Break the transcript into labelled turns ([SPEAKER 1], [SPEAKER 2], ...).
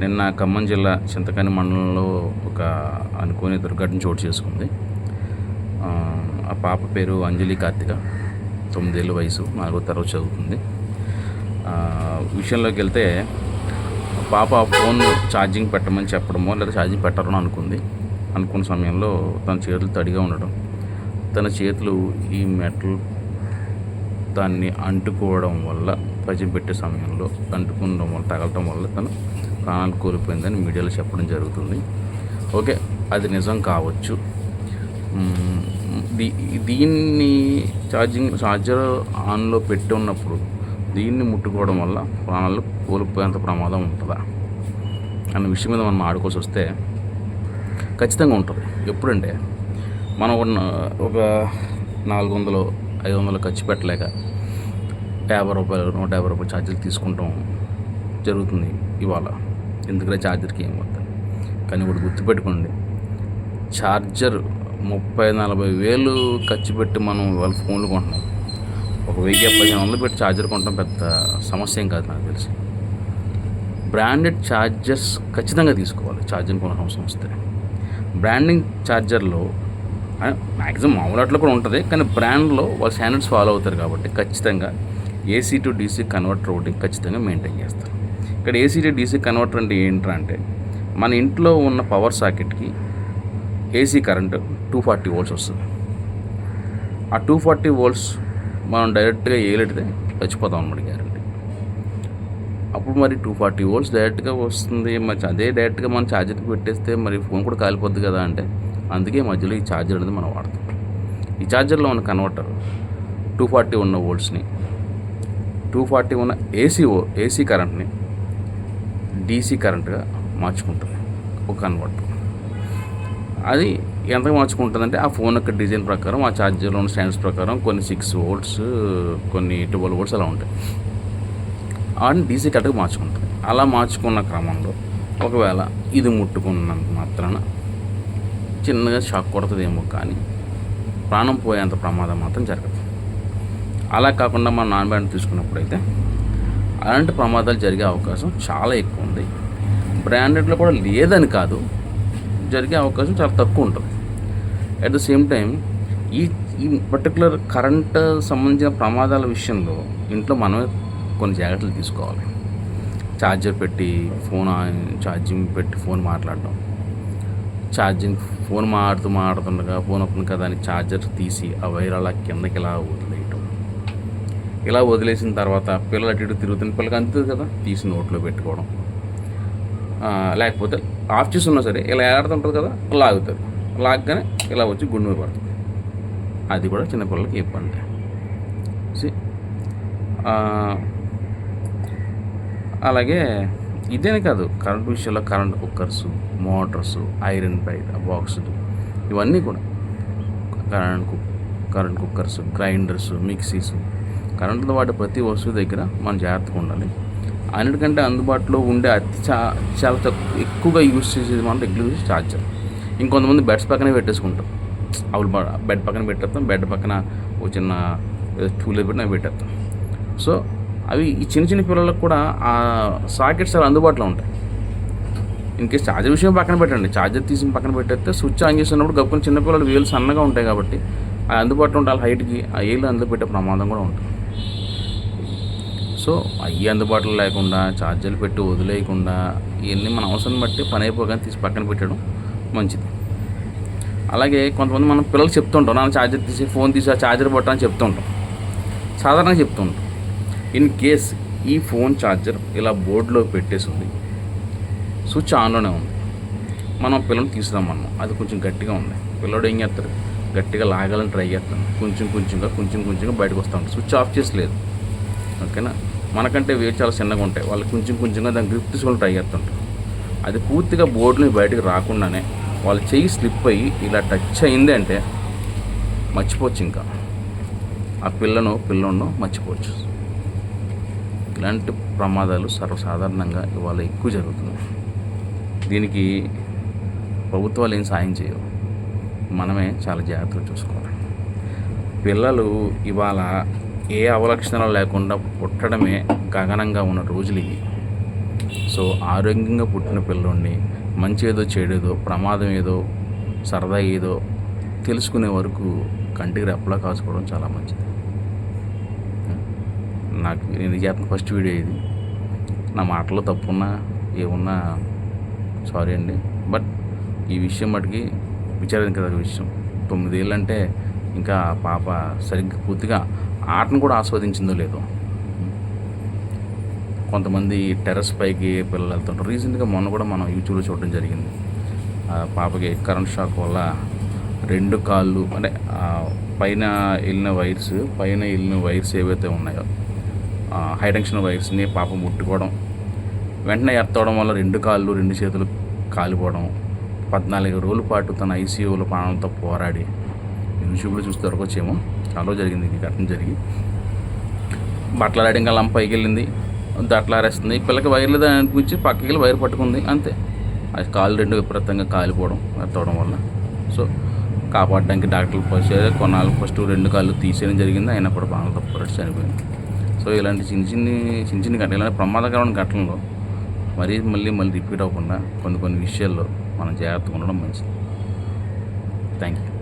[SPEAKER 1] నిన్న ఖమ్మం జిల్లా చింతకాని మండలంలో ఒక అనుకోని దుర్ఘటన చోటు చేసుకుంది. ఆ పాప పేరు అంజలి కార్తిక, 9 ఏళ్ళ వయసు, 4వ తరగతి చదువుతుంది. విషయంలోకి వెళ్తే పాప ఫోన్ ఛార్జింగ్ పెట్టమని చెప్పడమో లేదా ఛార్జింగ్ పెట్టరనో అనుకున్న సమయంలో తన చేతులు తడిగా ఉండడం, తన చేతులు ఈ మెటల్ దాన్ని అంటుకోవడం వల్ల పజిల్ పెట్టే సమయంలో అంటుకోవడం వల్ల తగలటం వల్ల తను ప్రాణాలు కోల్పోయిందని మీడియాలో చెప్పడం జరుగుతుంది. ఓకే, అది నిజం కావచ్చు. దీన్ని ఛార్జర్ ఆన్లో పెట్టి ఉన్నప్పుడు దీన్ని ముట్టుకోవడం వల్ల ప్రాణాలు కోల్పోయేంత ప్రమాదం ఉంటుందా అన్న విషయం మీద మనం ఆడుకోవాల్సి వస్తే ఖచ్చితంగా ఉంటుంది. ఎప్పుడంటే మనం ఒక 400-500 ఖర్చు పెట్టలేక 50 రూపాయలు 150 రూపాయలు ఛార్జర్లు తీసుకుంటాం జరుగుతుంది ఇవాళ. ఎందుకంటే ఛార్జర్కి ఏం వద్దు. కానీ ఇప్పుడు గుర్తుపెట్టుకోండి, ఛార్జర్ 30-40 వేలు ఖర్చు పెట్టి మనం ఇవాళ ఫోన్లు కొంటున్నాం. ఒక 1000-1500 పెట్టి ఛార్జర్ కొనడం పెద్ద సమస్య ఏం కాదు నాకు తెలిసి. బ్రాండెడ్ ఛార్జర్స్ ఖచ్చితంగా తీసుకోవాలి ఛార్జర్ కొన అవసరం వస్తే. బ్రాండింగ్ ఛార్జర్లో మ్యాక్సిమం మామూలు అట్లా కూడా ఉంటుంది, కానీ బ్రాండ్లో వాళ్ళు స్టాండర్డ్స్ ఫాలో అవుతారు కాబట్టి ఖచ్చితంగా AC to DC కన్వర్టర్ ఒకటి ఖచ్చితంగా మెయింటైన్ చేస్తారు. ఇక్కడ AC to DC కన్వర్టర్ అంటే ఏంటంటే మన ఇంట్లో ఉన్న పవర్ సాకెట్కి AC కరెంట్ 240 volts వస్తుంది. ఆ 240 volts మనం డైరెక్ట్గా ఏలెడితే చచ్చిపోతాం అన్నమాట, గ్యారంటీ. అప్పుడు మరి 240 volts డైరెక్ట్గా వస్తుంది, మరి అదే డైరెక్ట్గా మనం ఛార్జర్కి పెట్టేస్తే మరి ఫోన్ కూడా కాలిపోద్ది కదా అంటే, అందుకే మధ్యలో ఈ ఛార్జర్ అనేది మనం వాడతాం. ఈ ఛార్జర్లో ఉన్న కన్వర్టర్ 240 ఉన్న వోల్ట్స్ని 240 ఉన్న AC కరెంట్ని DC కరెంట్గా మార్చుకుంటుంది ఒక కన్వర్టర్. అది ఎంత మార్చుకుంటుందంటే ఆ ఫోన్ యొక్క డిజైన్ ప్రకారం, ఆ ఛార్జర్లో ఉన్న స్టాండ్స్ ప్రకారం కొన్ని 6 volts, కొన్ని 12 volts అలా ఉంటాయి. వాటిని DC కరెంట్గా మార్చుకుంటుంది. అలా మార్చుకున్న క్రమంలో ఒకవేళ ఇది ముట్టుకున్నంత మాత్రాన చిన్నగా షాక్ కొడుతుందేమో, కానీ ప్రాణం పోయేంత ప్రమాదం మాత్రం జరగదు. అలా కాకుండా మనం నాన్ బ్రాండ్ తీసుకున్నప్పుడైతే అలాంటి ప్రమాదాలు జరిగే అవకాశం చాలా ఎక్కువ ఉంది. బ్రాండెడ్లో కూడా లేదని కాదు, జరిగే అవకాశం చాలా తక్కువ ఉంటుంది. అట్ ద సేమ్ టైం ఈ పర్టికులర్ కరెంట్ సంబంధించిన ప్రమాదాల విషయంలో ఇంట్లో మనమే కొన్ని జాగ్రత్తలు తీసుకోవాలి. ఛార్జింగ్ పెట్టి ఫోన్ మాట్లాడడం, ఫోన్ మాడుతుండగా ఫోన్ ఓపెన్ కదా అని ఛార్జర్ తీసి ఆ వైర్ అలా కిందకి ఇలా వదిలేసిన తర్వాత పిల్లలు అటు ఇటు తిరుగుతున్న పిల్లలకి అందుతుంది కదా, తీసి నోట్లో పెట్టుకోవడం, లేకపోతే ఆఫ్ చేసి ఉన్నా సరే ఇలా ఏలాడుతుంటుంది కదా, లాగుతుంది, లాగ్గానే ఇలా వచ్చి గుండె మీద పడుతుంది. అది కూడా చిన్నపిల్లలకి ఇబ్బంది. అలాగే ఇదేనే కాదు, కరెంట్ విషయంలో కరెంట్ కుక్కర్స్, మోటార్స్, ఐరన్ బాక్సులు, ఇవన్నీ కూడా కరెంట్ కుక్కర్స్, గ్రైండర్స్, మిక్సీస్, కరెంటుతో వాడే ప్రతి వస్తువు దగ్గర మనం జాగ్రత్తగా ఉండాలి. అన్నిటికంటే అందుబాటులో ఉండే చాలా ఎక్కువగా యూజ్ చేసేది మనం రెగ్యులర్ ఛార్జర్. ఇంకొంతమంది బెడ్స్ పక్కనే పెట్టేసుకుంటాం. అవి బెడ్ పక్కన పెట్టేస్తాం, బెడ్ పక్కన ఒక చిన్న టూలే పెట్టి అవి పెట్టేస్తాం. సో అవి ఈ చిన్న పిల్లలకు కూడా ఆ సాకెట్స్ అవి అందుబాటులో ఉంటాయి. ఇన్కేస్ ఛార్జర్ విషయం పక్కన పెట్టండి, ఛార్జర్ తీసి పక్కన పెట్టేస్తే స్విచ్ ఆన్ చేసినప్పుడు గప్పుని చిన్నపిల్లలు వేలు సన్నగా ఉంటాయి కాబట్టి అది అందుబాటులో ఉండాలి. హైట్కి ఆ ఏళ్ళు అందులో పెట్టే ప్రమాదం కూడా ఉంటుంది. సో అవి అందుబాటులో లేకుండా ఛార్జర్లు పెట్టి వదిలేయకుండా ఇవన్నీ మన అవసరం బట్టి పని అయిపోగానే తీసి పక్కన పెట్టడం మంచిది. అలాగే కొంతమంది మనం పిల్లలు చెప్తుంటాం, నా ఛార్జర్ తీసి ఫోన్ తీసి ఆ ఛార్జర్ పట్టని చెప్తుంటాం, సాధారణంగా చెప్తుంటాం. ఇన్ కేస్ ఈ ఫోన్ ఛార్జర్ ఇలా బోర్డులో పెట్టేసి ఉంది, స్విచ్ ఆన్లోనే ఉంది, మనం పిల్లల్ని తీసుకురామన్నాం, అది కొంచెం గట్టిగా ఉంది, పిల్లడు ఏం చేస్తారు, గట్టిగా లాగాలని ట్రై చేస్తాను, కొంచెంగా బయటకు వస్తూ ఉంటాం, స్విచ్ ఆఫ్ చేసి లేదు. ఓకేనా, మనకంటే వేరు చాలా చిన్నగా ఉంటాయి, వాళ్ళు కొంచెంగా దాన్ని గ్రిప్ తీసుకొని ట్రై చేస్తుంటారు. అది పూర్తిగా బోర్డుని బయటకు రాకుండానే వాళ్ళ చెయ్యి స్లిప్ అయ్యి ఇలా టచ్ అయింది అంటే మర్చిపోవచ్చు, ఇంకా ఆ పిల్లను మర్చిపోవచ్చు. ఇలాంటి ప్రమాదాలు సర్వసాధారణంగా ఇవాళ ఎక్కువ జరుగుతున్నాయి. దీనికి ప్రభుత్వాలు ఏం సాయం చేయవు, మనమే చాలా జాగ్రత్తగా చూసుకోవాలి. పిల్లలు ఇవాళ ఏ అవలక్షణాలు లేకుండా పుట్టడమే గగనంగా ఉన్న రోజులు ఇవి. సో సో ఆరోగ్యంగా పుట్టిన పిల్లోడిని మంచి ఏదో చెడేదో ప్రమాదం ఏదో సరదా ఏదో తెలుసుకునే వరకు కంటికి రెప్పలా కాసుకోవడం చాలా మంచిది. నాకు నేను చేస్తున్న ఫస్ట్ వీడియో ఇది. నా మాటలో తప్పున్నా ఏమున్నా సారీ అండి. బట్ ఈ విషయం మటుకి విచారించదగ్గ విషయం. 9 ఏళ్ళు అంటే ఇంకా పాప సరిగ్గా పూర్తిగా ఆటను కూడా ఆస్వాదించిందో లేదో. కొంతమంది టెర్రస్ పైకి పిల్లలు వెళ్తుంటారు. రీసెంట్గా మొన్న కూడా మనం యూట్యూబ్లో చూడడం జరిగింది. పాపకి కరెంట్ షాక్ వల్ల 2 కాళ్ళు అంటే పైన వెళ్ళిన వైర్స్ ఏవైతే ఉన్నాయో హై టెన్షన్ వైర్స్ని పాప ముట్టుకోవడం, వెంటనే ఎత్తవడం వల్ల 2 కాళ్ళు 2 చేతులు కాలిపోవడం, 14 రోజుల పాటు తన ఐసీయూలో ప్రాణంతో పోరాడి, యూట్యూబ్లో చూస్తే దొరకొచ్చేమో, చాలా జరిగింది ఈ ఘటన జరిగి. బట్టలు ఆడడం ఇంకా లంప పైకి వెళ్ళింది, దట్లు ఆరేస్తుంది. ఈ పిల్లకి వైర్ లేదా అనిపించి పక్కకి వెళ్ళి వైర్ పట్టుకుంది, అంతే. అది కాళ్ళు 2 విపరీతంగా కాలిపోవడం ఎత్తవడం వల్ల. సో కాపాడడానికి డాక్టర్లు కొన్నాళ్ళు ఫస్ట్ 2 కాళ్ళు తీసేయడం జరిగింది. అయినా కూడా ప్రాణంతో పోరాడి చనిపోయింది. సో ఇలాంటి చిన్న చిన్న ఘటనలు, ఇలాంటి ప్రమాదకరమైన ఘటనలు మళ్ళీ రిపీట్ అవ్వకుండా కొన్ని విషయాల్లో మనం జాగ్రత్తగా ఉండడం మంచిది. Thank you.